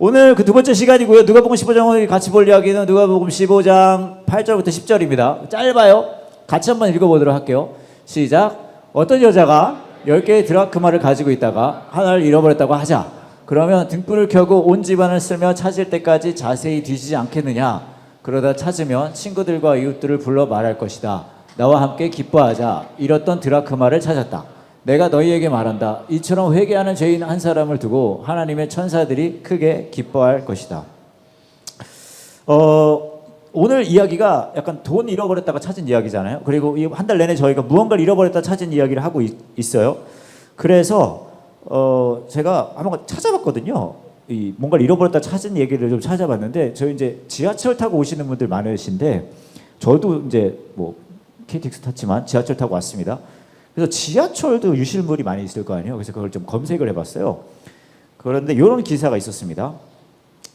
오늘 그 두 번째 시간이고요. 누가복음 15장을 같이 볼 이야기는 누가복음 15장 8절부터 10절입니다. 짧아요. 같이 한번 읽어보도록 할게요. 시작. 어떤 여자가 10개의 드라크마를 가지고 있다가 하나를 잃어버렸다고 하자. 그러면 등불을 켜고 온 집안을 쓸며 찾을 때까지 자세히 뒤지지 않겠느냐. 그러다 찾으면 친구들과 이웃들을 불러 말할 것이다. 나와 함께 기뻐하자. 잃었던 드라크마를 찾았다. 내가 너희에게 말한다. 이처럼 회개하는 죄인 한 사람을 두고 하나님의 천사들이 크게 기뻐할 것이다. 오늘 이야기가 약간 돈 잃어버렸다가 찾은 이야기잖아요. 그리고 이 한 달 내내 저희가 무언가를 잃어버렸다 찾은 이야기를 하고 있어요. 그래서 제가 한번 찾아봤거든요. 이 뭔가를 잃어버렸다 찾은 얘기를 좀 찾아봤는데, 저희 이제 지하철 타고 오시는 분들 많으신데, 저도 이제 뭐 KTX 탔지만 지하철 타고 왔습니다. 그래서 지하철도 유실물이 많이 있을 거 아니에요. 그래서 그걸 좀 검색을 해봤어요. 그런데 이런 기사가 있었습니다.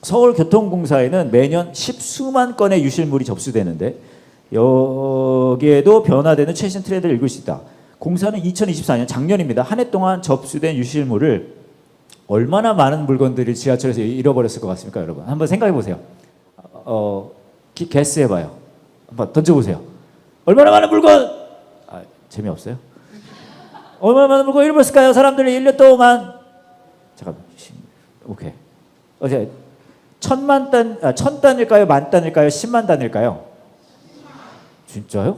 서울교통공사에는 매년 10수만 건의 유실물이 접수되는데 여기에도 변화되는 최신 트렌드를 읽을 수 있다. 공사는 2024년 작년입니다. 한 해 동안 접수된 유실물을 얼마나 많은 물건들을 지하철에서 잃어버렸을 것 같습니까, 여러분? 한번 생각해 보세요. 게스해봐요. 한번 던져보세요. 얼마나 많은 물건? 재미없어요? 얼마나 많은 물건 잃어버렸을까요? 사람들이 1년 동안. 잠깐만. 오케이. 어제 1000단일까요? 만단일까요? 10만 단일까요? 진짜요?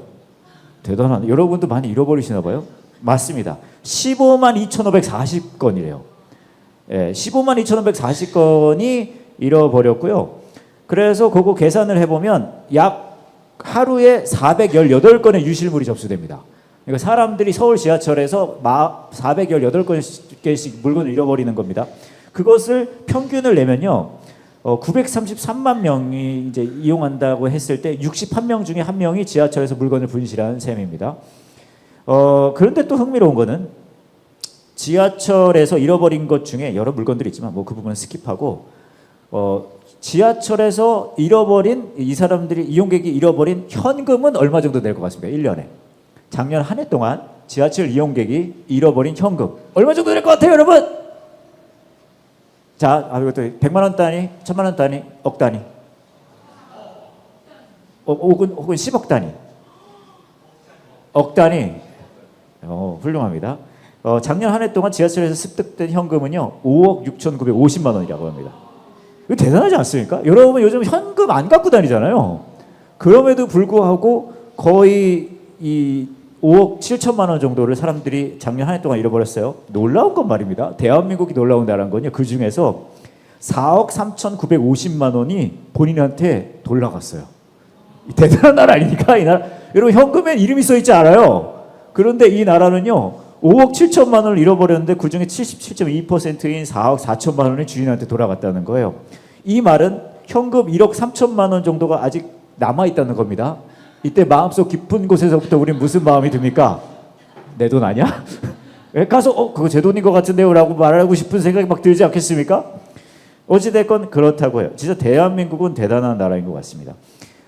대단하네. 여러분도 많이 잃어버리시나 봐요? 맞습니다. 15만 2540건이래요. 예, 15만 2540건이 잃어버렸고요. 그래서 그거 계산을 해보면 약 하루에 418건의 유실물이 접수됩니다. 그러니까 사람들이 서울 지하철에서 418개씩 물건을 잃어버리는 겁니다. 그것을 평균을 내면요, 933만 명이 이제 이용한다고 했을 때 61명 중에 1명이 지하철에서 물건을 분실하는 셈입니다. 그런데 또 흥미로운 거는 지하철에서 잃어버린 것 중에 여러 물건들이 있지만 뭐 그 부분은 스킵하고, 지하철에서 잃어버린 이 사람들이 이용객이 잃어버린 현금은 얼마 정도 될 것 같습니까? 1년에. 작년 한 해 동안 지하철 이용객이 잃어버린 현금 얼마 정도 될 것 같아요, 여러분? 자, 이것도 100만 원 단위, 1000만 원 단위, 억 단위, 혹은 10억 단위, 억 단위. 훌륭합니다. 작년 한 해 동안 지하철에서 습득된 현금은요 5억 6,950만 원이라고 합니다. 이거 대단하지 않습니까? 여러분 요즘 현금 안 갖고 다니잖아요. 그럼에도 불구하고 거의 이 5억 7천만 원 정도를 사람들이 작년 한 해 동안 잃어버렸어요. 놀라운 건 말입니다. 대한민국이 놀라운 나라는 건요, 그 중에서 4억 3,950만 원이 본인한테 돌아갔어요. 대단한 나라 아닙니까? 이 나라. 여러분 현금엔 이름이 써있지 않아요. 그런데 이 나라는요 5억 7천만 원을 잃어버렸는데 그 중에 77.2%인 4억 4천만 원이 주인한테 돌아갔다는 거예요. 이 말은 현금 1억 3천만 원 정도가 아직 남아있다는 겁니다. 이때 마음속 깊은 곳에서부터 우린 무슨 마음이 듭니까? 내 돈 아니야? 가서 그거 제 돈인 것 같은데요 라고 말하고 싶은 생각이 막 들지 않겠습니까? 어찌됐건 그렇다고 해요. 진짜 대한민국은 대단한 나라인 것 같습니다.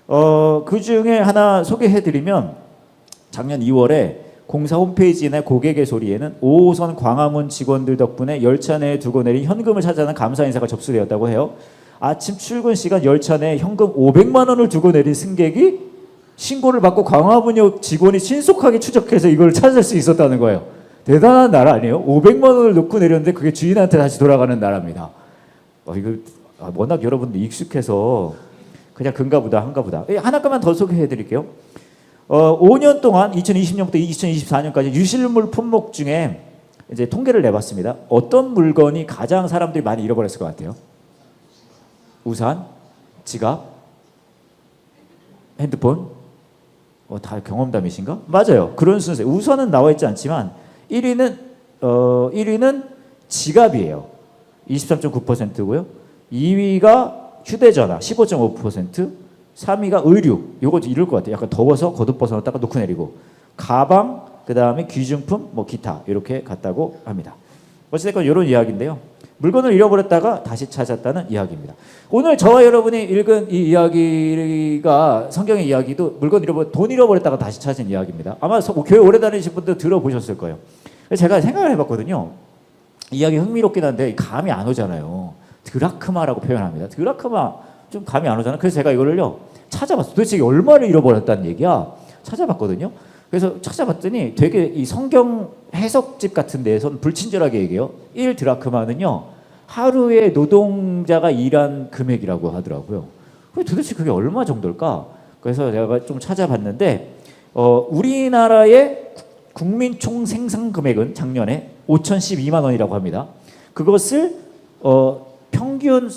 그 중에 하나 소개해드리면, 작년 2월에 공사 홈페이지나 고객의 소리에는 5호선 광화문 직원들 덕분에 열차 내에 두고 내린 현금을 찾아낸 감사 인사가 접수되었다고 해요. 아침 출근 시간 열차 내에 현금 500만 원을 두고 내린 승객이 신고를 받고 광화문역 직원이 신속하게 추적해서 이걸 찾을 수 있었다는 거예요. 대단한 나라 아니에요? 500만 원을 놓고 내렸는데 그게 주인한테 다시 돌아가는 나라입니다. 이거 워낙 여러분들 익숙해서 그냥 근가 보다 한가 보다. 하나만 더 소개해 드릴게요. 5년 동안 2020년부터 2024년까지 유실물 품목 중에 이제 통계를 내봤습니다. 어떤 물건이 가장 사람들이 많이 잃어버렸을 것 같아요? 우산, 지갑, 핸드폰? 다 경험담이신가? 맞아요. 그런 순서. 우선은 나와 있지 않지만 1위는 지갑이에요. 23.9%고요. 2위가 휴대전화 15.5%, 3위가 의류. 요거 이럴 것 같아요. 약간 더워서 겉옷 벗어놨다가 놓고 내리고, 가방, 그 다음에 귀중품, 뭐 기타 이렇게 갔다고 합니다. 어찌됐건 이런 이야기인데요. 물건을 잃어버렸다가 다시 찾았다는 이야기입니다. 오늘 저와 여러분이 읽은 이 이야기가, 성경의 이야기도 돈 잃어버렸다가 다시 찾은 이야기입니다. 아마 교회 오래 다니신 분들 들어보셨을 거예요. 제가 생각을 해봤거든요. 이야기 흥미롭긴 한데 감이 안 오잖아요. 드라크마라고 표현합니다. 드라크마 좀 감이 안 오잖아. 그래서 제가 이거를요 찾아봤어요. 도대체 이게 얼마를 잃어버렸다는 얘기야. 찾아봤거든요. 그래서 찾아봤더니 되게 이 성경 해석집 같은 데에서는 불친절하게 얘기해요. 1 드라크마는요 하루에 노동자가 일한 금액이라고 하더라고요. 도대체 그게 얼마 정도일까? 그래서 제가 좀 찾아봤는데 우리나라의 국민 총 생산 금액은 작년에 5,012만 원이라고 합니다. 그것을 평균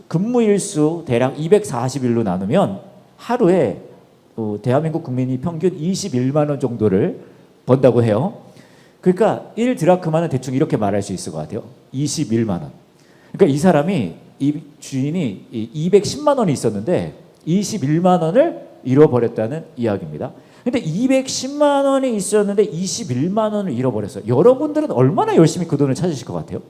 근무일수 대략 240일로 나누면 하루에 대한민국 국민이 평균 21만 원 정도를 번다고 해요. 그러니까 1 드라크마는 대충 이렇게 말할 수 있을 것 같아요. 21만 원. 그러니까 이 사람이 이 주인이 210만 원이 있었는데 21만 원을 잃어버렸다는 이야기입니다. 근데 210만 원이 있었는데 21만 원을 잃어버렸어요. 여러분들은 얼마나 열심히 그 돈을 찾으실 것 같아요?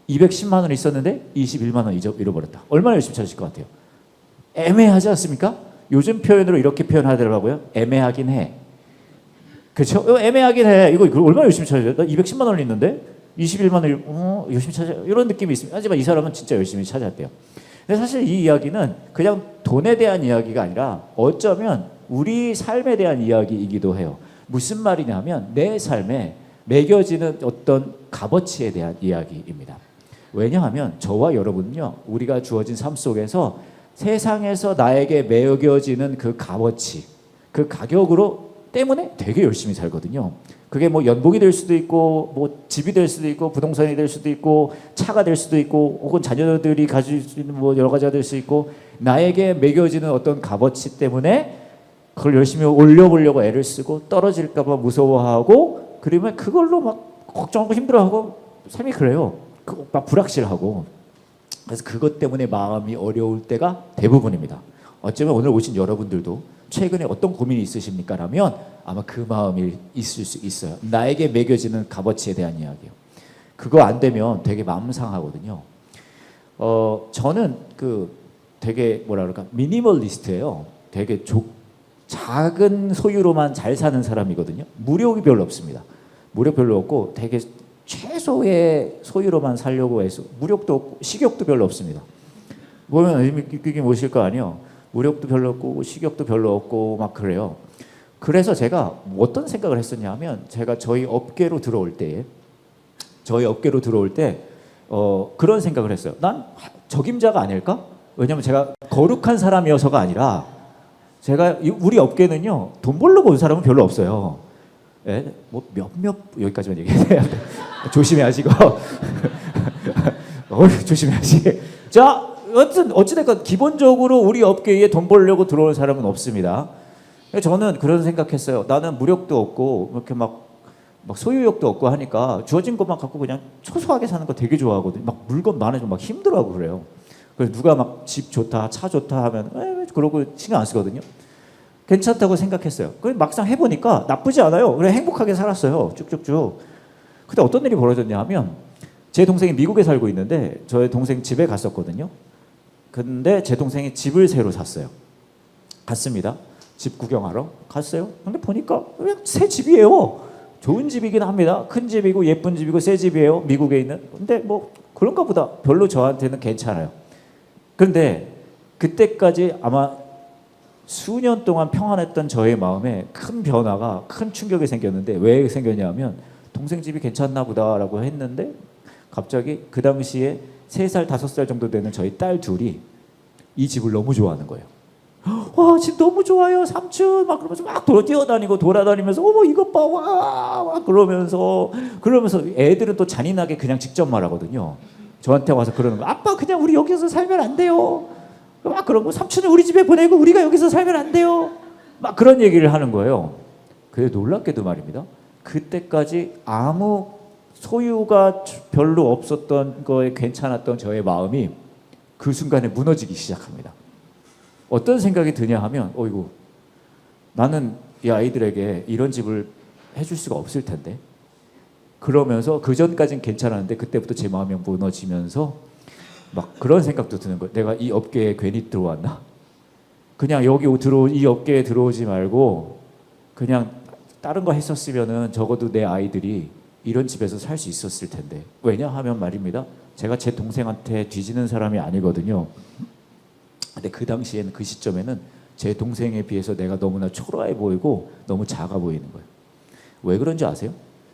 210만 원 있었는데 21만 원 잃어버렸다. 얼마나 열심히 찾으실 것 같아요? 애매하지 않습니까? 요즘 표현으로 이렇게 표현하더라고요. 애매하긴 해. 그렇죠? 애매하긴 해. 이거 얼마나 열심히 찾아요? 나 210만 원 있는데 21만 원을 열심히 찾아. 이런 느낌이 있습니다. 하지만 이 사람은 진짜 열심히 찾았대요. 근데 사실 이 이야기는 그냥 돈에 대한 이야기가 아니라 어쩌면 우리 삶에 대한 이야기이기도 해요. 무슨 말이냐면 내 삶에 매겨지는 어떤 값어치에 대한 이야기입니다. 왜냐하면 저와 여러분은요, 우리가 주어진 삶 속에서 세상에서 나에게 매겨지는 그 값어치, 그 가격으로 때문에 되게 열심히 살거든요. 그게 뭐 연봉이 될 수도 있고, 뭐 집이 될 수도 있고, 부동산이 될 수도 있고, 차가 될 수도 있고, 혹은 자녀들이 가질 수 있는 뭐 여러 가지가 될 수 있고, 나에게 매겨지는 어떤 값어치 때문에 그걸 열심히 올려보려고 애를 쓰고 떨어질까봐 무서워하고, 그러면 그걸로 막 걱정하고 힘들어하고 삶이 그래요. 막 불확실하고. 그래서 그것 때문에 마음이 어려울 때가 대부분입니다. 어쩌면 오늘 오신 여러분들도 최근에 어떤 고민이 있으십니까? 라면 아마 그 마음이 있을 수 있어요. 나에게 매겨지는 값어치에 대한 이야기요. 그거 안 되면 되게 마음 상하거든요. 저는 되게 뭐라 그럴까 미니멀리스트예요. 되게 작은 소유로만 잘 사는 사람이거든요. 무력이 별로 없습니다. 무력 별로 없고 되게 최소의 소유로만 살려고 해서 무력도 없고 식욕도 별로 없습니다. 보면 이게 무엇일 거 아니에요. 무력도 별로 없고 식욕도 별로 없고 막 그래요. 그래서 제가 어떤 생각을 했었냐 하면 제가 저희 업계로 들어올 때 그런 생각을 했어요. 난 적임자가 아닐까? 왜냐면 제가 거룩한 사람이어서가 아니라 제가 우리 업계는요 돈 벌려고 온 사람은 별로 없어요. 예? 뭐 몇몇 여기까지만 얘기해요. 조심히 하시고 조심히 하시. 자, 어찌됐건 기본적으로 우리 업계에 돈 벌려고 들어온 사람은 없습니다. 저는 그런 생각했어요. 나는 무력도 없고 이렇게 막 소유욕도 없고 하니까 주어진 것만 갖고 그냥 초소하게 사는 거 되게 좋아하거든요. 막 물건 많아지면 막 힘들어하고 그래요. 그래서 누가 막 집 좋다, 차 좋다 하면 그러고 신경 안 쓰거든요. 괜찮다고 생각했어요. 그래 막상 해보니까 나쁘지 않아요. 그래 행복하게 살았어요. 쭉쭉쭉. 근데 어떤 일이 벌어졌냐 하면 제 동생이 미국에 살고 있는데 저의 동생 집에 갔었거든요. 근데 제 동생이 집을 새로 샀어요. 갔습니다. 집 구경하러 갔어요. 근데 보니까 그냥 새 집이에요. 좋은 집이긴 합니다. 큰 집이고 예쁜 집이고 새 집이에요. 미국에 있는. 근데 뭐 그런가 보다. 별로 저한테는 괜찮아요. 그런데 그때까지 아마 수년 동안 평안했던 저의 마음에 큰 변화가, 큰 충격이 생겼는데 왜 생겼냐면 동생 집이 괜찮나 보다라고 했는데 갑자기 그 당시에 3살, 5살 정도 되는 저희 딸 둘이 이 집을 너무 좋아하는 거예요. 와, 집 너무 좋아요, 삼촌. 막 그러면서 막 뛰어다니고 돌아다니면서 어머 이것 봐, 와, 막 그러면서 애들은 또 잔인하게 그냥 직접 말하거든요. 저한테 와서 그러는 거. 아빠 그냥 우리 여기서 살면 안 돼요. 막 그러고 삼촌을 우리 집에 보내고 우리가 여기서 살면 안 돼요. 막 그런 얘기를 하는 거예요. 그게 놀랍게도 말입니다. 그때까지 아무 소유가 별로 없었던 거에 괜찮았던 저의 마음이 그 순간에 무너지기 시작합니다. 어떤 생각이 드냐 하면 어이구 나는 이 아이들에게 이런 집을 해줄 수가 없을 텐데 그러면서 그전까지는 괜찮았는데 그때부터 제 마음이 무너지면서 막 그런 생각도 드는 거예요. 내가 이 업계에 괜히 들어왔나? 그냥 이 업계에 들어오지 말고 그냥 다른 거 했었으면은 적어도 내 아이들이 이런 집에서 살 수 있었을 텐데. 왜냐하면 말입니다. 제가 제 동생한테 뒤지는 사람이 아니거든요. 근데 그 당시에는, 그 시점에는 제 동생에 비해서 내가 너무나 초라해 보이고 너무 작아 보이는 거예요. 왜 그런지 아세요?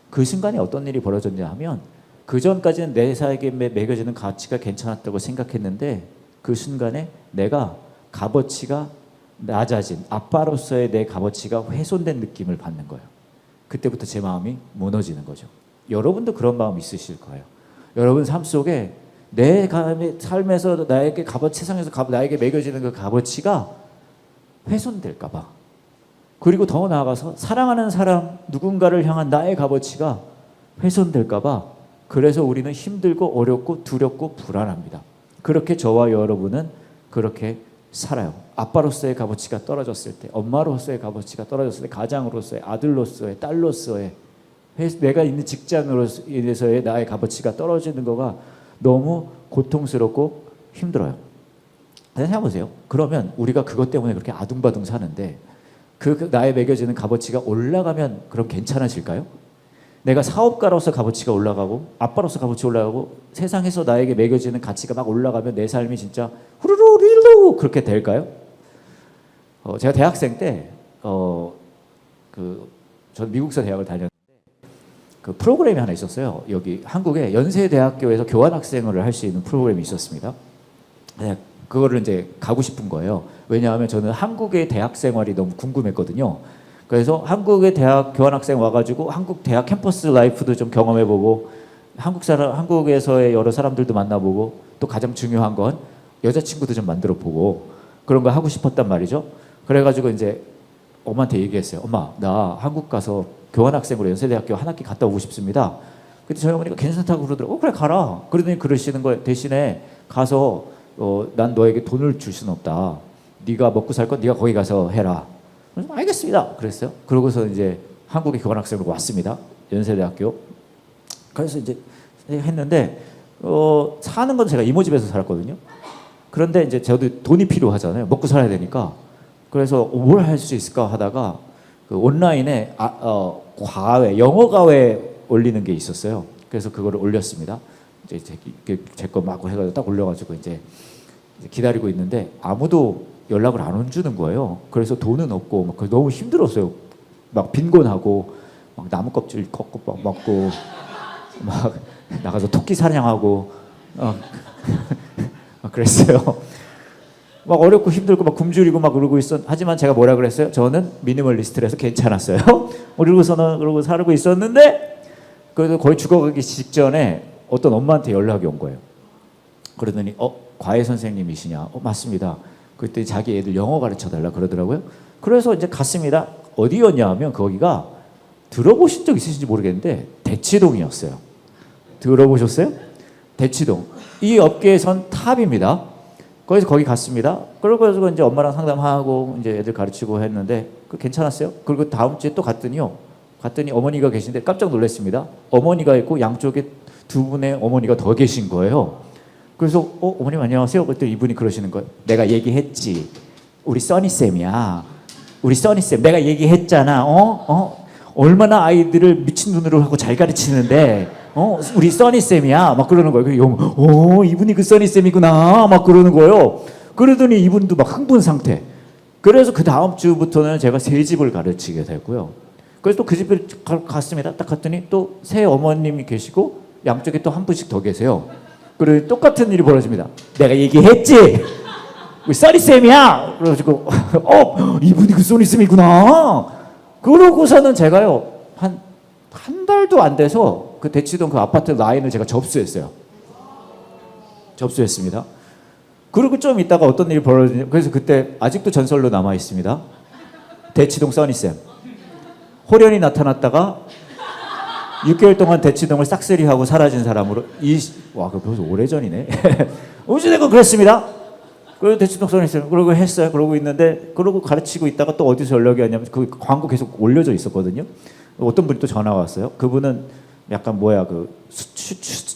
그 순간에 어떤 일이 벌어졌냐 하면, 그 전까지는 내 사에게 매겨지는 가치가 괜찮았다고 생각했는데, 그 순간에 내가 값어치가 낮아진, 아빠로서의 내 값어치가 훼손된 느낌을 받는 거예요. 그때부터 제 마음이 무너지는 거죠. 여러분도 그런 마음 있으실 거예요. 여러분 삶 속에 내 삶에서 나에게 값어치, 세상에서 나에게 매겨지는 그 값어치가 훼손될까 봐, 그리고 더 나아가서 사랑하는 사람 누군가를 향한 나의 값어치가 훼손될까 봐, 그래서 우리는 힘들고 어렵고 두렵고 불안합니다. 그렇게 저와 여러분은 그렇게 살아요. 아빠로서의 값어치가 떨어졌을 때, 엄마로서의 값어치가 떨어졌을 때, 가장으로서의, 아들로서의, 딸로서의, 내가 있는 직장으로 인해서의 나의 값어치가 떨어지는 거가 너무 고통스럽고 힘들어요. 생각해보세요. 그러면 우리가 그것 때문에 그렇게 아둥바둥 사는데, 그 나의 매겨지는 값어치가 올라가면 그럼 괜찮아질까요? 내가 사업가로서 값어치가 올라가고 아빠로서 값어치 올라가고 세상에서 나에게 매겨지는 가치가 막 올라가면 내 삶이 진짜 후루루 릴루 그렇게 될까요? 제가 대학생 때 저는 미국서 대학을 다녔는데, 그 프로그램이 하나 있었어요. 여기 한국에 연세대학교에서 교환학생을 할 수 있는 프로그램이 있었습니다. 네, 그거를 이제 가고 싶은 거예요. 왜냐하면 저는 한국의 대학 생활이 너무 궁금했거든요. 그래서 한국의 대학 교환학생 와가지고 한국 대학 캠퍼스 라이프도 좀 경험해보고, 한국에서의 여러 사람들도 만나보고, 또 가장 중요한 건 여자친구도 좀 만들어보고, 그런 거 하고 싶었단 말이죠. 그래가지고 이제 엄마한테 얘기했어요. 엄마, 나 한국 가서 교환학생으로 연세대학교 한 학기 갔다 오고 싶습니다. 그때 저희 어머니가 괜찮다고 그러더라고요. 그래 가라. 그러더니 그러시는 거예요. 대신에 가서 난 너에게 돈을 줄 수는 없다. 네가 먹고 살 건 네가 거기 가서 해라. 그래서 알겠습니다. 그랬어요. 그러고서 이제 한국에 교환학생으로 왔습니다. 연세대학교. 그래서 이제 했는데 사는 건 제가 이모 집에서 살았거든요. 그런데 이제 저도 돈이 필요하잖아요. 먹고 살아야 되니까. 그래서 뭘 할 수 있을까 하다가 그 온라인에 과외, 영어 과외 올리는 게 있었어요. 그래서 그거를 올렸습니다. 이제 제 거 막 해가지고 딱 올려가지고 이제 기다리고 있는데 아무도 연락을 안 주는 거예요. 그래서 돈은 없고 막 너무 힘들었어요. 막 빈곤하고 막 나무 껍질 걷고 막 먹고 막 나가서 토끼 사냥하고 그랬어요. 막 어렵고 힘들고 막 굶주리고 막 그러고 하지만 제가 뭐라 그랬어요? 저는 미니멀리스트라서 괜찮았어요. 그러고 살고 있었는데, 그래도 거의 죽어가기 직전에 어떤 엄마한테 연락이 온 거예요. 그러더니 과외 선생님이시냐? 맞습니다. 그때 자기 애들 영어 가르쳐 달라 그러더라고요. 그래서 이제 갔습니다. 어디였냐 하면 거기가, 들어보신 적 있으신지 모르겠는데 대치동이었어요. 들어보셨어요? 대치동. 이 업계에선 탑입니다. 그래서 거기 갔습니다. 그러고 이제 엄마랑 상담하고 이제 애들 가르치고 했는데 괜찮았어요. 그리고 다음 주에 또 갔더니 어머니가 계신데 깜짝 놀랐습니다. 어머니가 있고 양쪽에 두 분의 어머니가 더 계신 거예요. 그래서 어머님 안녕하세요. 그랬더니 이분이 그러시는 거예요. 내가 얘기했지. 우리 써니쌤이야. 우리 써니쌤. 내가 얘기했잖아. 얼마나 아이들을 미친 눈으로 하고 잘 가르치는데 우리 써니쌤이야. 막 그러는 거예요. 이분이 그 써니쌤이구나. 막 그러는 거예요. 그러더니 이분도 막 흥분 상태. 그래서 그 다음 주부터는 제가 세 집을 가르치게 됐고요. 그래서 또 그 집에 갔습니다. 딱 갔더니 또 새 어머님이 계시고 양쪽에 또 한 분씩 더 계세요. 그리고 똑같은 일이 벌어집니다. 내가 얘기했지. 우리 써니쌤이야. 그래가지고 이분이 그 써니쌤이구나. 그러고서는 제가요 한 달도 안 돼서 그 대치동 그 아파트 라인을 제가 접수했습니다. 그리고 좀 있다가 어떤 일이 벌어지냐. 그래서 그때 아직도 전설로 남아 있습니다. 대치동 써니쌤. 호련이 나타났다가 6개월 동안 대치동을 싹쓸이하고 사라진 사람으로 그거 벌써 오래전이네. 어찌됐건 그랬습니다. 그리고 대치동 써니쌤 그러고 했어요. 그러고 있는데 그러고 가르치고 있다가 또 어디서 연락이 왔냐면 그 광고 계속 올려져 있었거든요. 어떤 분이 또 전화 왔어요. 그분은 약간 그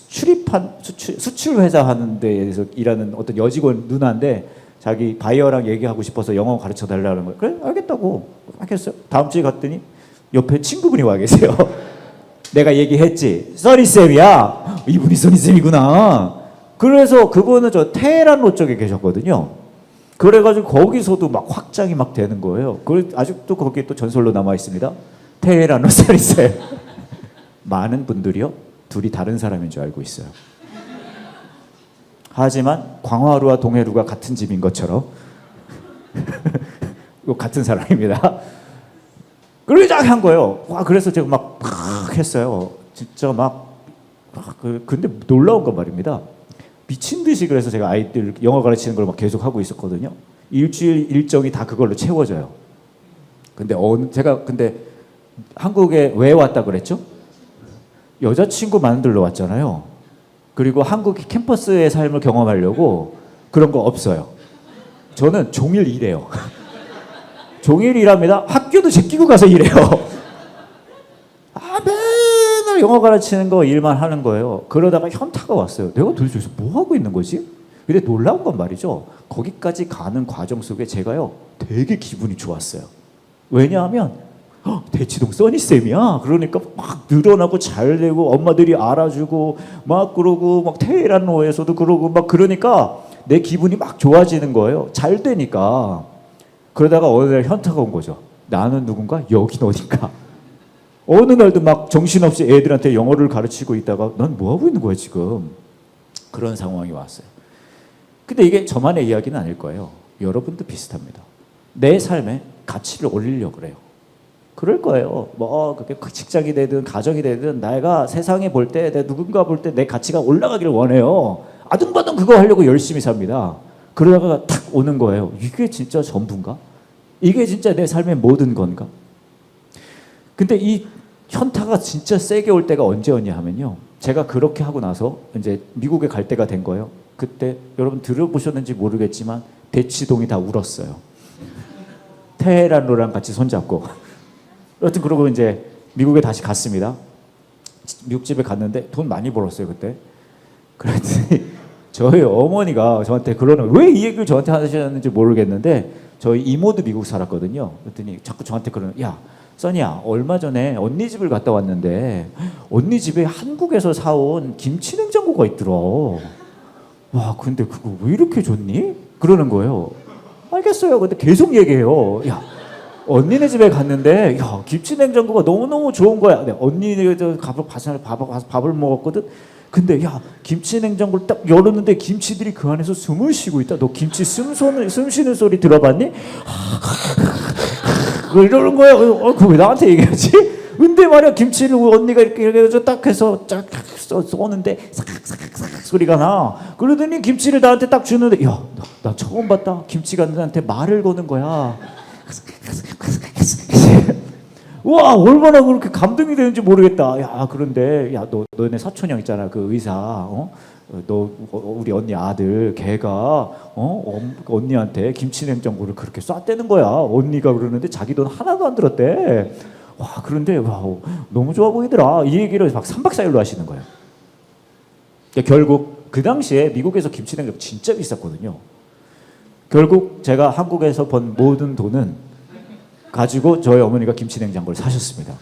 수출 회사 하는 데에서 일하는 어떤 여직원 누나인데 자기 바이어랑 얘기하고 싶어서 영어 가르쳐 달라는 거예요. 그래 알겠다고 하겠어요. 다음 주에 갔더니 옆에 친구분이 와 계세요. 내가 얘기했지. 써니쌤이야. 이분이 써니쌤이구나. 그래서 그분은 저 테헤란로 쪽에 계셨거든요. 그래가지고 거기서도 막 확장이 막 되는 거예요. 아직도 거기에 또 전설로 남아 있습니다. 테헤란로 써니쌤. 많은 분들이요, 둘이 다른 사람인 줄 알고 있어요. 하지만 광화루와 동해루가 같은 집인 것처럼 같은 사람입니다. 그러고 쫙 한 거예요. 와, 그래서 제가 막 했어요. 진짜 근데 놀라운 건 말입니다. 미친 듯이 그래서 제가 아이들 영어 가르치는 걸 막 계속 하고 있었거든요. 일주일 일정이 다 그걸로 채워져요. 근데 제가 한국에 왜 왔다 그랬죠? 여자친구 만들러 왔잖아요. 그리고 한국 캠퍼스의 삶을 경험하려고. 그런 거 없어요. 저는 종일 일해요. 종일 일합니다. 학교도 제끼고 가서 일해요. 맨날 영어 가르치는 거 일만 하는 거예요. 그러다가 현타가 왔어요. 내가 도대체 여기서 뭐 하고 있는 거지? 근데 놀라운 건 말이죠, 거기까지 가는 과정 속에 제가요 되게 기분이 좋았어요. 왜냐하면 대치동 써니쌤이야. 그러니까 막 늘어나고 잘 되고 엄마들이 알아주고 막 그러고 막 테헤란로에서도 그러고 막 그러니까 내 기분이 막 좋아지는 거예요. 잘 되니까. 그러다가 어느 날 현타가 온 거죠. 나는 누군가? 여긴 어딘가? 어느 날도 막 정신없이 애들한테 영어를 가르치고 있다가 넌 뭐 하고 있는 거야 지금? 그런 상황이 왔어요. 근데 이게 저만의 이야기는 아닐 거예요. 여러분도 비슷합니다. 내 삶에 가치를 올리려고 그래요. 그럴 거예요. 뭐 그게 직장이 되든 가정이 되든 내가 세상에 볼 때, 내 누군가 볼 때 내 가치가 올라가기를 원해요. 아둥바둥 그거 하려고 열심히 삽니다. 그러다가 탁 오는 거예요. 이게 진짜 전부인가? 이게 진짜 내 삶의 모든 건가? 근데 이 현타가 진짜 세게 올 때가 언제였냐 하면요, 제가 그렇게 하고 나서 이제 미국에 갈 때가 된 거예요. 그때 여러분 들어보셨는지 모르겠지만 대치동이 다 울었어요. 테헤란로랑 같이 손잡고. 여튼 그러고 이제 미국에 다시 갔습니다. 미국 집에 갔는데 돈 많이 벌었어요 그때. 그랬더니 저희 어머니가 저한테 그러는, 왜 이 얘기를 저한테 하셨는지 모르겠는데 저희 이모도 미국 살았거든요. 그랬더니 자꾸 저한테 그러는, 야 써니야, 얼마 전에 언니 집을 갔다 왔는데 언니 집에 한국에서 사온 김치 냉장고가 있더라. 와, 근데 그거 왜 이렇게 좋니? 그러는 거예요. 알겠어요. 근데 계속 얘기해요. 야, 언니네 집에 갔는데 야, 김치 냉장고가 너무너무 좋은 거야. 네, 언니네 밥을 먹었거든. 근데 야, 김치 냉장고를 딱 열었는데 김치들이 그 안에서 숨을 쉬고 있다. 너 김치 숨 쉬는 소리 들어봤니? 이러는 거야. 그거 왜 나한테 얘기하지? 근데 말이야, 김치를 언니가 이렇게 해서 딱 해서 쫙 쏘는데 삭삭삭삭 소리가 나. 그러더니 김치를 나한테 딱 주는데, 야, 나 처음 봤다. 김치가 나한테 말을 거는 거야. 와, 얼마나 그렇게 감동이 되는지 모르겠다. 야, 그런데 야, 너네 사촌 형 있잖아, 그 의사. 너 우리 언니 아들 걔가 언니한테 김치 냉장고를 그렇게 쐈대는 거야. 언니가 그러는데 자기 돈 하나도 안 들었대. 와, 그런데 와, 너무 좋아 보이더라. 이 얘기를 막 3박 4일로 하시는 거예요. 결국 그 당시에 미국에서 김치 냉장고 진짜 비쌌거든요. 결국 제가 한국에서 번 모든 돈은 가지고 저희 어머니가 김치 냉장고를 사셨습니다.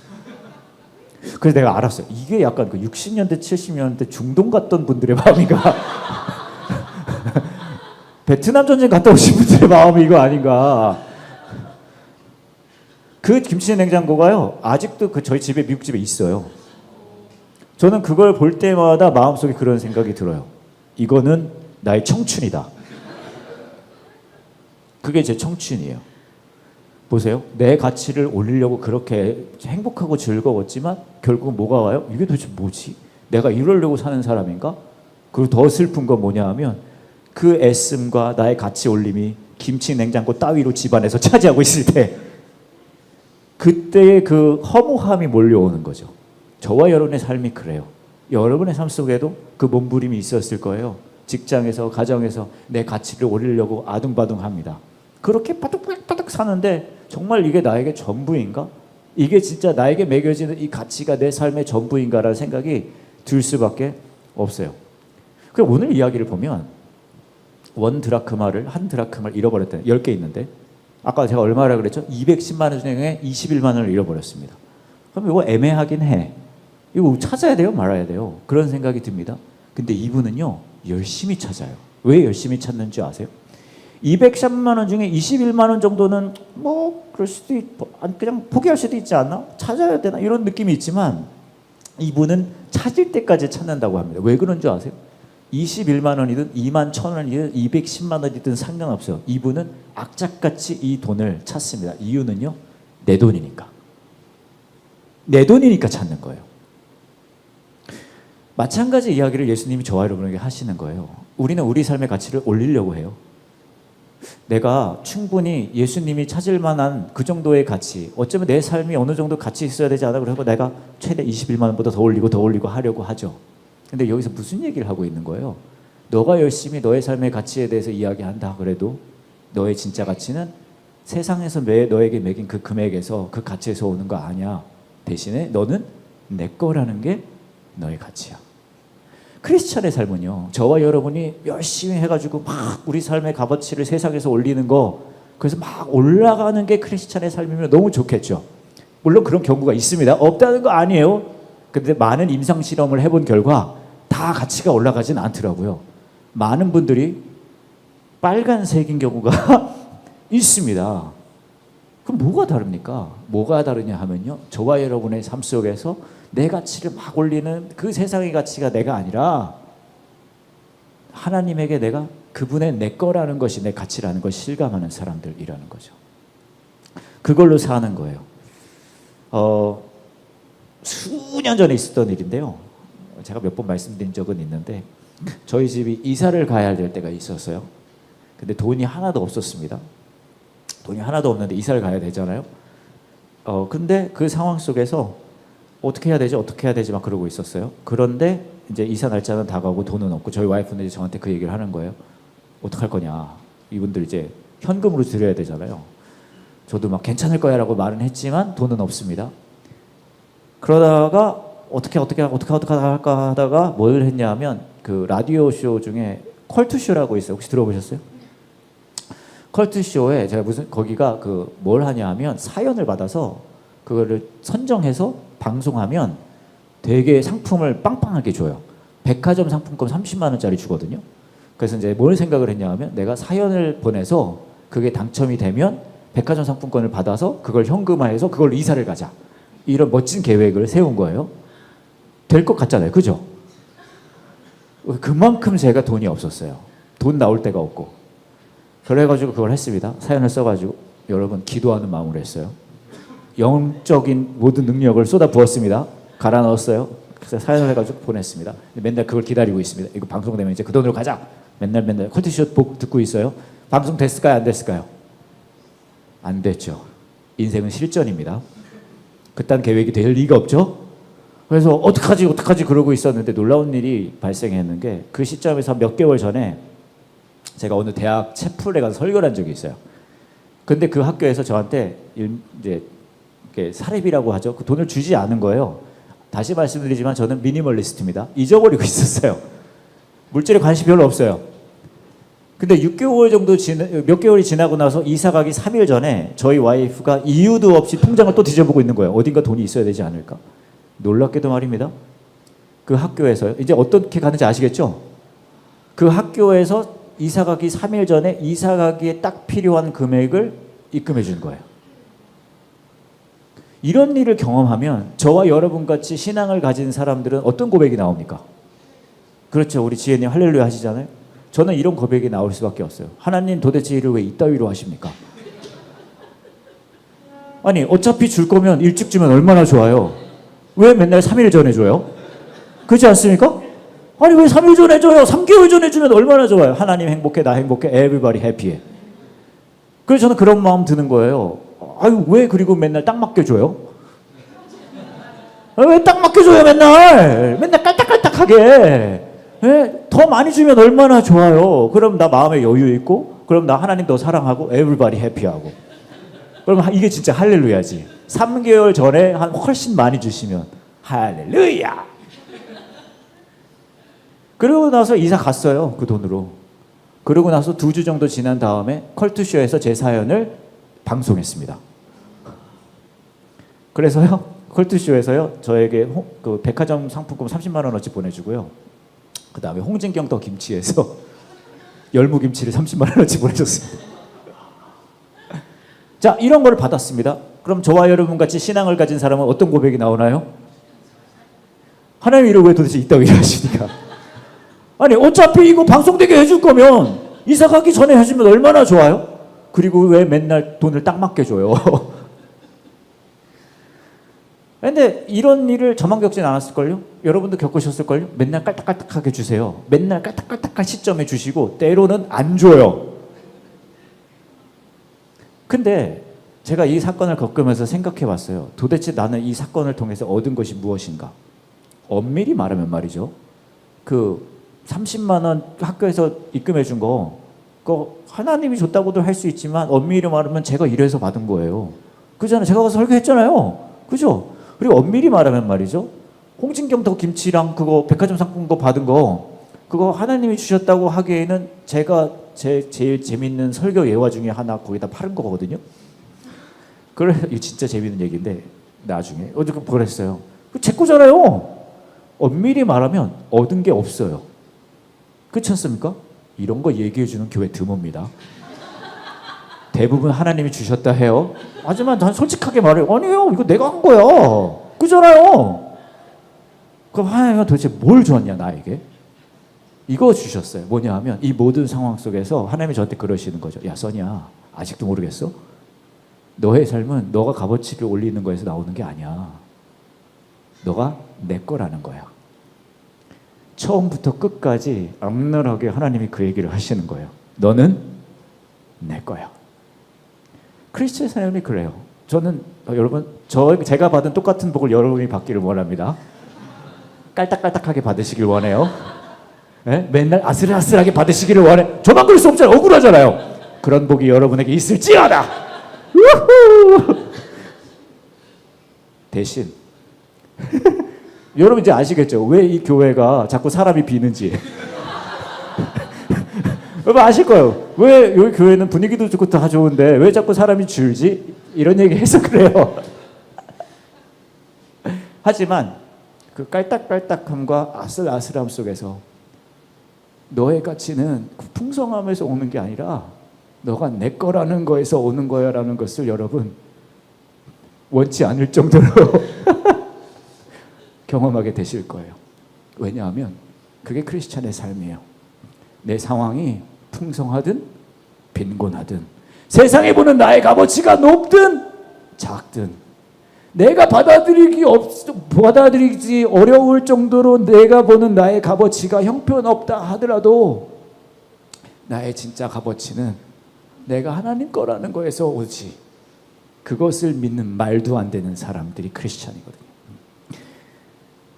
그래서 내가 알았어요. 이게 약간 그 60년대, 70년대 중동 갔던 분들의 마음인가? 베트남 전쟁 갔다 오신 분들의 마음이 이거 아닌가? 그 김치 냉장고가요, 아직도 저희 집에, 미국 집에 있어요. 저는 그걸 볼 때마다 마음속에 그런 생각이 들어요. 이거는 나의 청춘이다. 그게 제 청춘이에요. 보세요. 내 가치를 올리려고 그렇게 행복하고 즐거웠지만 결국은 뭐가 와요? 이게 도대체 뭐지? 내가 이러려고 사는 사람인가? 그리고 더 슬픈 건 뭐냐 하면 그 애씀과 나의 가치 올림이 김치 냉장고 따위로 집안에서 차지하고 있을 때 그때의 그 허무함이 몰려오는 거죠. 저와 여러분의 삶이 그래요. 여러분의 삶 속에도 그 몸부림이 있었을 거예요. 직장에서, 가정에서 내 가치를 올리려고 아둥바둥합니다. 그렇게 바둑바둑 사는데 정말 이게 나에게 전부인가? 이게 진짜 나에게 매겨지는 이 가치가 내 삶의 전부인가라는 생각이 들 수밖에 없어요. 그럼 오늘 이야기를 보면 한 드라크마를 잃어버렸다. 10개 있는데 아까 제가 얼마라 그랬죠? 210만 원 중에 21만 원을 잃어버렸습니다. 그럼 이거 애매하긴 해. 이거 찾아야 돼요? 말아야 돼요? 그런 생각이 듭니다. 근데 이분은요, 열심히 찾아요. 왜 열심히 찾는지 아세요? 203만 원 중에 21만 원 정도는 뭐 그럴 수도 있고 그냥 포기할 수도 있지 않나? 찾아야 되나? 이런 느낌이 있지만 이분은 찾을 때까지 찾는다고 합니다. 왜 그런 줄 아세요? 21만 원이든 2만 1천 원이든 210만 원이든 상관없어요. 이분은 악착같이 이 돈을 찾습니다. 이유는요, 내 돈이니까. 내 돈이니까 찾는 거예요. 마찬가지 이야기를 예수님이 저와 여러분에게 하시는 거예요. 우리는 우리 삶의 가치를 올리려고 해요. 내가 충분히 예수님이 찾을 만한 그 정도의 가치, 어쩌면 내 삶이 어느 정도 가치 있어야 되지 않아? 그래서 내가 최대 21만 원보다 더 올리고 하려고 하죠. 근데 여기서 무슨 얘기를 하고 있는 거예요? 너가 열심히 너의 삶의 가치에 대해서 이야기한다 그래도 너의 진짜 가치는 세상에서 너에게 매긴 그 금액에서 그 가치에서 오는 거 아니야. 대신에 너는 내 거라는 게 너의 가치야. 크리스찬의 삶은요, 저와 여러분이 열심히 해가지고 막 우리 삶의 값어치를 세상에서 올리는 거, 그래서 막 올라가는 게 크리스찬의 삶이면 너무 좋겠죠. 물론 그런 경우가 있습니다. 없다는 거 아니에요. 근데 많은 임상 실험을 해본 결과 다 가치가 올라가진 않더라고요. 많은 분들이 빨간색인 경우가 있습니다. 그럼 뭐가 다릅니까? 뭐가 다르냐 하면요, 저와 여러분의 삶 속에서 내 가치를 막 올리는 그 세상의 가치가 내가 아니라 하나님에게 내가 그분의 내 거라는 것이 내 가치라는 걸 실감하는 사람들이라는 거죠. 그걸로 사는 거예요. 수년 전에 있었던 일인데요. 제가 몇 번 말씀드린 적은 있는데 저희 집이 이사를 가야 될 때가 있었어요. 근데 돈이 하나도 없었습니다. 돈이 하나도 없는데 이사를 가야 되잖아요. 근데 그 상황 속에서 어떻게 해야 되지 막 그러고 있었어요. 그런데 이제 이사 날짜는 다가오고 돈은 없고 저희 와이프는 이제 저한테 그 얘기를 하는 거예요. 어떡할 거냐. 이분들 이제 현금으로 드려야 되잖아요. 저도 막 괜찮을 거야 라고 말은 했지만 돈은 없습니다. 그러다가 어떻게 할까 하다가 뭘 했냐면 그 라디오 쇼 중에 컬투쇼라고 있어요. 혹시 들어보셨어요? 컬투쇼에 제가 거기가 그 뭘 하냐 하면 사연을 받아서 그거를 선정해서 방송하면 되게 상품을 빵빵하게 줘요. 백화점 상품권 30만 원짜리 주거든요. 그래서 이제 뭘 생각을 했냐 하면 내가 사연을 보내서 그게 당첨이 되면 백화점 상품권을 받아서 그걸 현금화해서 그걸로 이사를 가자. 이런 멋진 계획을 세운 거예요. 될 것 같잖아요. 그죠? 그만큼 제가 돈이 없었어요. 돈 나올 데가 없고. 그래가지고 그걸 했습니다. 사연을 써가지고 여러분 기도하는 마음으로 했어요. 영적인 모든 능력을 쏟아 부었습니다. 갈아 넣었어요. 그래서 사연을 해가지고 보냈습니다. 맨날 그걸 기다리고 있습니다. 이거 방송되면 이제 그 돈으로 가자. 맨날 컬투쇼 듣고 있어요. 방송 됐을까요? 안 됐을까요? 안 됐죠. 인생은 실전입니다. 그딴 계획이 될 리가 없죠. 그래서 어떡하지 그러고 있었는데 놀라운 일이 발생했는 게 그 시점에서 몇 개월 전에 제가 어느 대학 채플에 가서 설교를 한 적이 있어요. 근데 그 학교에서 저한테 이제 사례비라고 하죠. 그 돈을 주지 않은 거예요. 다시 말씀드리지만 저는 미니멀리스트입니다. 잊어버리고 있었어요. 물질에 관심이 별로 없어요. 근데 6개월 정도 몇 개월이 지나고 나서 이사 가기 3일 전에 저희 와이프가 이유도 없이 통장을 또 뒤져보고 있는 거예요. 어딘가 돈이 있어야 되지 않을까? 놀랍게도 말입니다. 그 학교에서요. 이제 어떻게 가는지 아시겠죠? 그 학교에서 이사 가기 3일 전에 이사 가기에 딱 필요한 금액을 입금해 준 거예요. 이런 일을 경험하면 저와 여러분같이 신앙을 가진 사람들은 어떤 고백이 나옵니까? 그렇죠. 우리 지혜님 할렐루야 하시잖아요. 저는 이런 고백이 나올 수밖에 없어요. 하나님 도대체 일을 왜 이따위로 하십니까? 아니 어차피 줄 거면 일찍 주면 얼마나 좋아요. 왜 맨날 3일 전에 줘요? 그렇지 않습니까? 아니 왜 3일 전에 줘요? 3개월 전에 주면 얼마나 좋아요. 하나님 행복해, 나 행복해, everybody happy해. 그래서 저는 그런 마음 드는 거예요. 아유 왜 그리고 맨날 딱 맞게 줘요? 왜 딱 맞게 줘요 맨날 깔딱깔딱하게. 더 많이 주면 얼마나 좋아요. 그럼 나 마음에 여유 있고 그럼 나 하나님 더 사랑하고 everybody happy하고. 그럼 이게 진짜 할렐루야지. 3개월 전에 훨씬 많이 주시면 할렐루야. 그러고 나서 이사 갔어요. 그 돈으로. 그러고 나서 2주 정도 지난 다음에 컬투쇼에서 제 사연을 방송했습니다. 그래서요 컬투쇼에서요 저에게 그 백화점 상품권 30만 원어치 보내주고요. 그 다음에 홍진경 더 김치에서 열무김치를 30만 원어치 보내줬습니다. 자, 이런 걸 받았습니다. 그럼 저와 여러분 같이 신앙을 가진 사람은 어떤 고백이 나오나요? 하나님 이걸 왜 도대체 이따위 하시니까? 아니 어차피 이거 방송되게 해줄 거면 이사 가기 전에 해주면 얼마나 좋아요? 그리고 왜 맨날 돈을 딱 맞게 줘요? 근데 이런 일을 저만 겪진 않았을걸요? 여러분도 겪으셨을걸요? 맨날 깔딱깔딱하게 주세요. 맨날 깔딱깔딱한 시점에 주시고 때로는 안 줘요. 근데 제가 이 사건을 겪으면서 생각해 봤어요. 도대체 나는 이 사건을 통해서 얻은 것이 무엇인가? 엄밀히 말하면 말이죠. 그 30만 원 학교에서 입금해 준 거, 그거 하나님이 줬다고도 할 수 있지만 엄밀히 말하면 제가 일해서 받은 거예요. 그잖아요. 제가 가서 설교했잖아요. 그죠? 그리고 엄밀히 말하면 말이죠. 홍진경 더 김치랑 그거 백화점 상품권 받은 거, 그거 하나님이 주셨다고 하기에는 제가 제일 재밌는 설교 예화 중에 하나 거기다 팔은 거거든요. 그래, 이거 진짜 재밌는 얘기인데 나중에 어제 그랬어요. 제 거잖아요. 엄밀히 말하면 얻은 게 없어요. 그렇지 않습니까? 이런 거 얘기해주는 교회 드뭅니다. 대부분 하나님이 주셨다 해요. 하지만 난 솔직하게 말해요. 아니에요. 이거 내가 한 거야. 그잖아요. 그럼 하나님은 도대체 뭘 줬냐 나에게? 이거 주셨어요. 뭐냐 하면 이 모든 상황 속에서 하나님이 저한테 그러시는 거죠. 야 써니야, 아직도 모르겠어? 너의 삶은 너가 값어치를 올리는 거에서 나오는 게 아니야. 너가 내 거라는 거야. 처음부터 끝까지 악랄하게 하나님이 그 얘기를 하시는 거예요. 너는 내 거야. 크리스천 삶이 그래요. 저는 여러분 제가 받은 똑같은 복을 여러분이 받기를 원합니다. 깔딱깔딱하게 받으시길 원해요. 네? 맨날 아슬아슬하게 받으시기를 원해. 저만 그럴 수 없잖아요. 억울하잖아요. 그런 복이 여러분에게 있을지어다. 대신 여러분 이제 아시겠죠? 왜 이 교회가 자꾸 사람이 비는지. 여러분 아실 거예요. 왜 여기 교회는 분위기도 좋고 다 좋은데 왜 자꾸 사람이 줄지? 이런 얘기 해서 그래요. 하지만 그 깔딱깔딱함과 아슬아슬함 속에서 너의 가치는 그 풍성함에서 오는 게 아니라 너가 내 거라는 거에서 오는 거야라는 것을 여러분 원치 않을 정도로 경험하게 되실 거예요. 왜냐하면 그게 크리스찬의 삶이에요. 내 상황이 풍성하든 빈곤하든 세상에 보는 나의 값어치가 높든 작든 내가 받아들이기 어려울 정도로 내가 보는 나의 값어치가 형편없다 하더라도 나의 진짜 값어치는 내가 하나님 거라는 거에서 오지. 그것을 믿는 말도 안 되는 사람들이 크리스찬이거든요.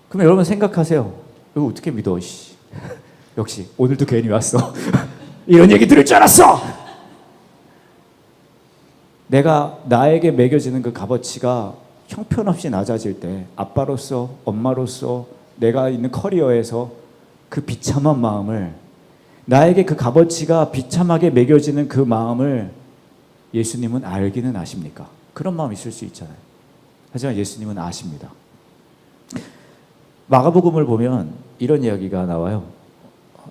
그럼 여러분 생각하세요. 이거 어떻게 믿어? 역시 오늘도 괜히 왔어. 이런 얘기 들을 줄 알았어. 내가 나에게 매겨지는 그 값어치가 형편없이 낮아질 때 아빠로서 엄마로서 내가 있는 커리어에서 그 비참한 마음을 나에게 그 값어치가 비참하게 매겨지는 그 마음을 예수님은 알기는 아십니까? 그런 마음 있을 수 있잖아요. 하지만 예수님은 아십니다. 마가복음을 보면 이런 이야기가 나와요.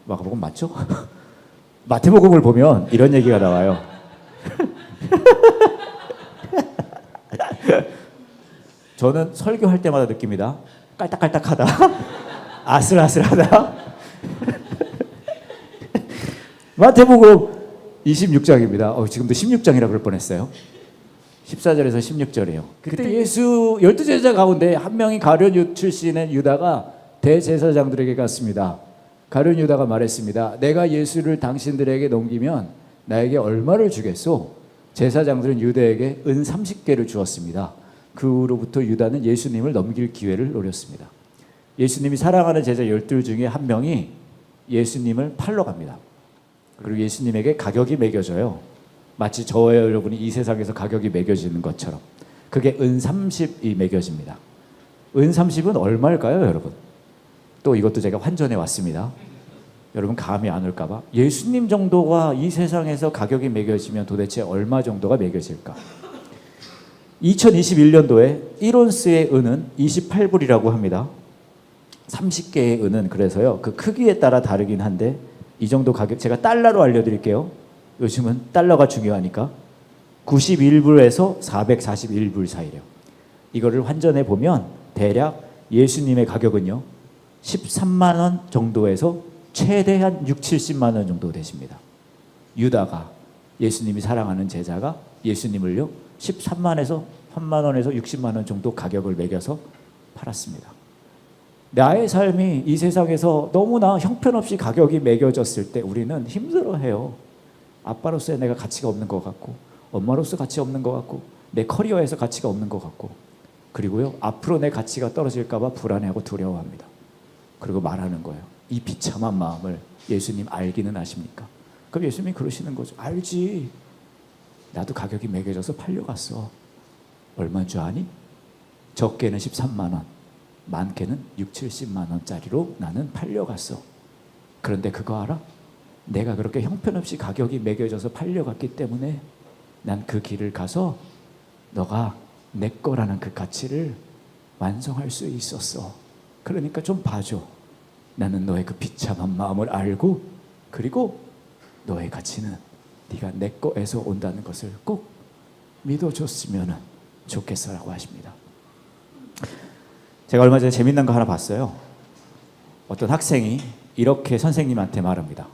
마가복음 맞죠? 마태복음을 보면 이런 얘기가 나와요. 저는 설교할 때마다 느낍니다. 깔딱깔딱하다. 아슬아슬하다. 마태복음 26장입니다. 지금도 16장이라 그럴 뻔했어요. 14절에서 16절이에요. 그때 예수 12제자 가운데 한 명이 가룟 출신의 유다가 대제사장들에게 갔습니다. 가룟 유다가 말했습니다. 내가 예수를 당신들에게 넘기면 나에게 얼마를 주겠소? 제사장들은 유다에게 은 30개를 주었습니다. 그 후로부터 유다는 예수님을 넘길 기회를 노렸습니다. 예수님이 사랑하는 제자 12 중에 한 명이 예수님을 팔러 갑니다. 그리고 예수님에게 가격이 매겨져요. 마치 저와 여러분이 이 세상에서 가격이 매겨지는 것처럼 그게 은 30이 매겨집니다. 은 30은 얼마일까요, 여러분? 또 이것도 제가 환전해 왔습니다. 여러분 감이 안 올까 봐. 예수님 정도가 이 세상에서 가격이 매겨지면 도대체 얼마 정도가 매겨질까? 2021년도에 1온스의 은은 28불이라고 합니다. 30개의 은은 그래서요. 그 크기에 따라 다르긴 한데 이 정도 가격, 제가 달러로 알려드릴게요. 요즘은 달러가 중요하니까 91불에서 441불 사이래요. 이거를 환전해 보면 대략 예수님의 가격은요 13만 원 정도에서 최대한 6, 70만 원 정도 되십니다. 유다가, 예수님이 사랑하는 제자가 예수님을요 13만에서 3만 원에서 60만 원 정도 가격을 매겨서 팔았습니다. 나의 삶이 이 세상에서 너무나 형편없이 가격이 매겨졌을 때 우리는 힘들어해요. 아빠로서의 내가 가치가 없는 것 같고, 엄마로서 가치 없는 것 같고, 내 커리어에서 가치가 없는 것 같고, 그리고요 앞으로 내 가치가 떨어질까 봐 불안해하고 두려워합니다. 그리고 말하는 거예요. 이 비참한 마음을 예수님 알기는 아십니까? 그럼 예수님이 그러시는 거죠. 알지. 나도 가격이 매겨져서 팔려갔어. 얼마인 줄 아니? 적게는 13만 원, 많게는 6, 70만 원짜리로 나는 팔려갔어. 그런데 그거 알아? 내가 그렇게 형편없이 가격이 매겨져서 팔려갔기 때문에 난 그 길을 가서 너가 내 거라는 그 가치를 완성할 수 있었어. 그러니까 좀 봐줘. 나는 너의 그 비참한 마음을 알고, 그리고 너의 가치는 네가 내 거에서 온다는 것을 꼭 믿어줬으면 좋겠어라고 하십니다. 제가 얼마 전에 재밌는 거 하나 봤어요. 어떤 학생이 이렇게 선생님한테 말합니다.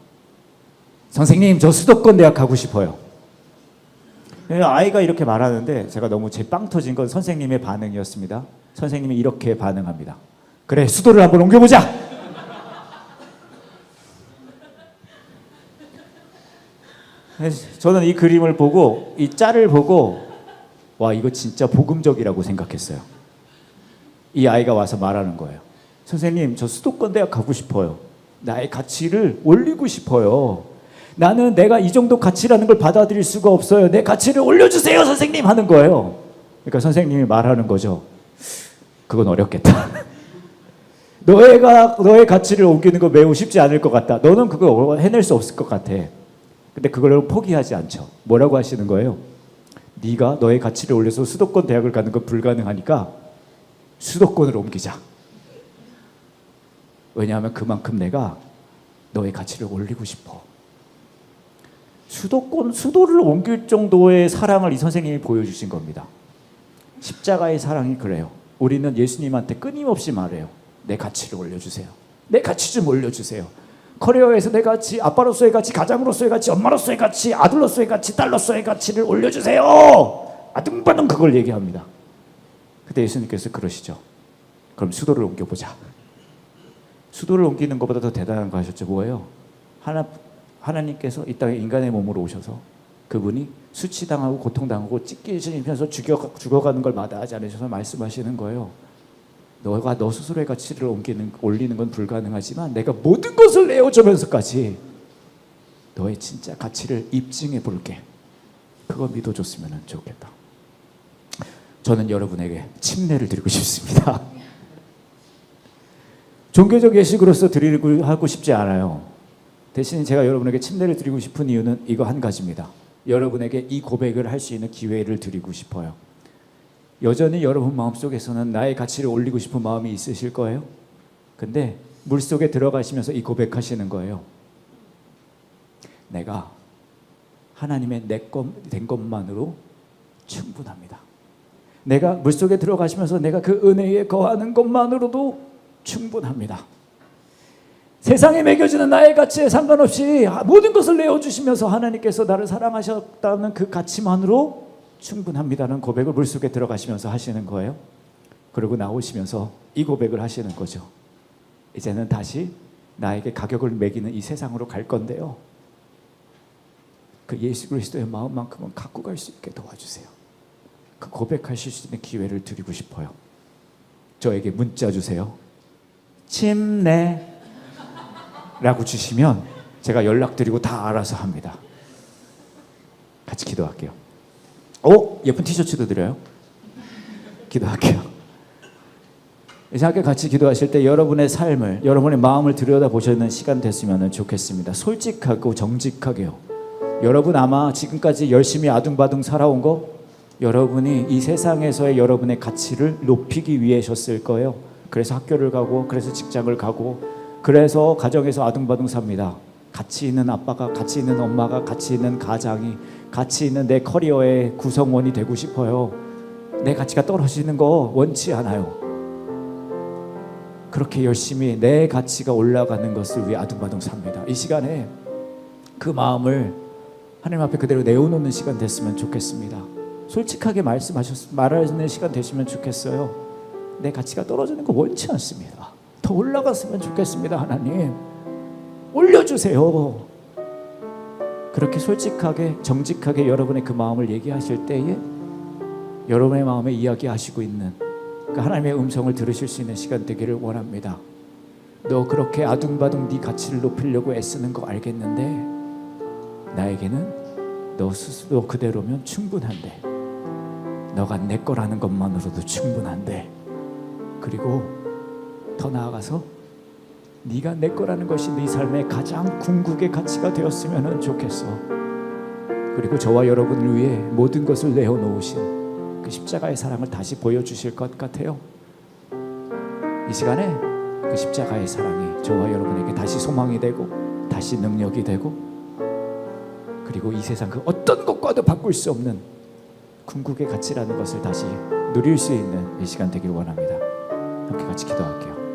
선생님, 저 수도권 대학 가고 싶어요. 아이가 이렇게 말하는데 제가 너무 제 빵 터진 건 선생님의 반응이었습니다. 선생님이 이렇게 반응합니다. 그래, 수도를 한번 옮겨보자. 저는 이 그림을 보고, 이 짤을 보고, 와, 이거 진짜 복음적이라고 생각했어요. 이 아이가 와서 말하는 거예요. 선생님, 저 수도권 대학 가고 싶어요. 나의 가치를 올리고 싶어요. 나는 내가 이 정도 가치라는 걸 받아들일 수가 없어요. 내 가치를 올려주세요, 선생님 하는 거예요. 그러니까 선생님이 말하는 거죠. 그건 어렵겠다. 너의 가치를 옮기는 거 매우 쉽지 않을 것 같다. 너는 그거 해낼 수 없을 것 같아. 근데 그걸 포기하지 않죠. 뭐라고 하시는 거예요? 네가 너의 가치를 올려서 수도권 대학을 가는 건 불가능하니까 수도권을 옮기자. 왜냐하면 그만큼 내가 너의 가치를 올리고 싶어. 수도를 옮길 정도의 사랑을 이 선생님이 보여주신 겁니다. 십자가의 사랑이 그래요. 우리는 예수님한테 끊임없이 말해요. 내 가치를 올려주세요. 내 가치 좀 올려주세요. 커리어에서 내 가치, 아빠로서의 가치, 가장으로서의 가치, 엄마로서의 가치, 아들로서의 가치, 딸로서의 가치를 올려주세요. 아등바등 그걸 얘기합니다. 그때 예수님께서 그러시죠. 그럼 수도를 옮겨보자. 수도를 옮기는 것보다 더 대단한 거 하셨죠. 뭐예요? 하나님께서 이 땅에 인간의 몸으로 오셔서 그분이 수치당하고 고통당하고 찢기시면서 죽어가는 걸 마다하지 않으셔서 말씀하시는 거예요. 너가 너 스스로의 가치를 올리는 건 불가능하지만 내가 모든 것을 내어주면서까지 너의 진짜 가치를 입증해 볼게. 그거 믿어줬으면 좋겠다. 저는 여러분에게 침례를 드리고 싶습니다. 종교적 예식으로서 드리고 하고 싶지 않아요. 대신 제가 여러분에게 침례를 드리고 싶은 이유는 이거 한 가지입니다. 여러분에게 이 고백을 할 수 있는 기회를 드리고 싶어요. 여전히 여러분 마음속에서는 나의 가치를 올리고 싶은 마음이 있으실 거예요. 근데 물속에 들어가시면서 이 고백하시는 거예요. 내가 하나님의 내 것 된 것만으로 충분합니다. 내가 물속에 들어가시면서 내가 그 은혜에 거하는 것만으로도 충분합니다. 세상에 매겨지는 나의 가치에 상관없이 모든 것을 내어주시면서 하나님께서 나를 사랑하셨다는 그 가치만으로 충분합니다는 고백을 물속에 들어가시면서 하시는 거예요. 그리고 나오시면서 이 고백을 하시는 거죠. 이제는 다시 나에게 가격을 매기는 이 세상으로 갈 건데요. 그 예수 그리스도의 마음만큼은 갖고 갈 수 있게 도와주세요. 그 고백하실 수 있는 기회를 드리고 싶어요. 저에게 문자 주세요. 침례 라고 주시면 제가 연락드리고 다 알아서 합니다. 같이 기도할게요. 예쁜 티셔츠도 드려요. 기도할게요. 이렇게 같이 기도하실 때 여러분의 삶을, 여러분의 마음을 들여다보시는 시간 됐으면 좋겠습니다. 솔직하고 정직하게요. 여러분 아마 지금까지 열심히 아둥바둥 살아온 거 여러분이 이 세상에서의 여러분의 가치를 높이기 위해셨을 거예요. 그래서 학교를 가고, 그래서 직장을 가고, 그래서 가정에서 아둥바둥 삽니다. 가치 있는 아빠가, 가치 있는 엄마가, 가치 있는 가장이, 가치 있는 내 커리어의 구성원이 되고 싶어요. 내 가치가 떨어지는 거 원치 않아요. 그렇게 열심히 내 가치가 올라가는 것을 위해 아둥바둥 삽니다. 이 시간에 그 마음을 하나님 앞에 그대로 내어놓는 시간 됐으면 좋겠습니다. 솔직하게 말하는 시간 되시면 좋겠어요. 내 가치가 떨어지는 거 원치 않습니다. 더 올라갔으면 좋겠습니다. 하나님 올려주세요. 그렇게 솔직하게 정직하게 여러분의 그 마음을 얘기하실 때에 여러분의 마음에 이야기하시고 있는 그 하나님의 음성을 들으실 수 있는 시간 되기를 원합니다. 너 그렇게 아둥바둥 네 가치를 높이려고 애쓰는 거 알겠는데 나에게는 너 스스로 그대로면 충분한데, 너가 내 거라는 것만으로도 충분한데, 그리고 더 나아가서 네가 내 거라는 것이 네 삶의 가장 궁극의 가치가 되었으면 좋겠어. 그리고 저와 여러분을 위해 모든 것을 내어놓으신 그 십자가의 사랑을 다시 보여주실 것 같아요. 이 시간에 그 십자가의 사랑이 저와 여러분에게 다시 소망이 되고, 다시 능력이 되고, 그리고 이 세상 그 어떤 것과도 바꿀 수 없는 궁극의 가치라는 것을 다시 누릴 수 있는 이 시간 되길 원합니다. 함께 같이 기도할게요.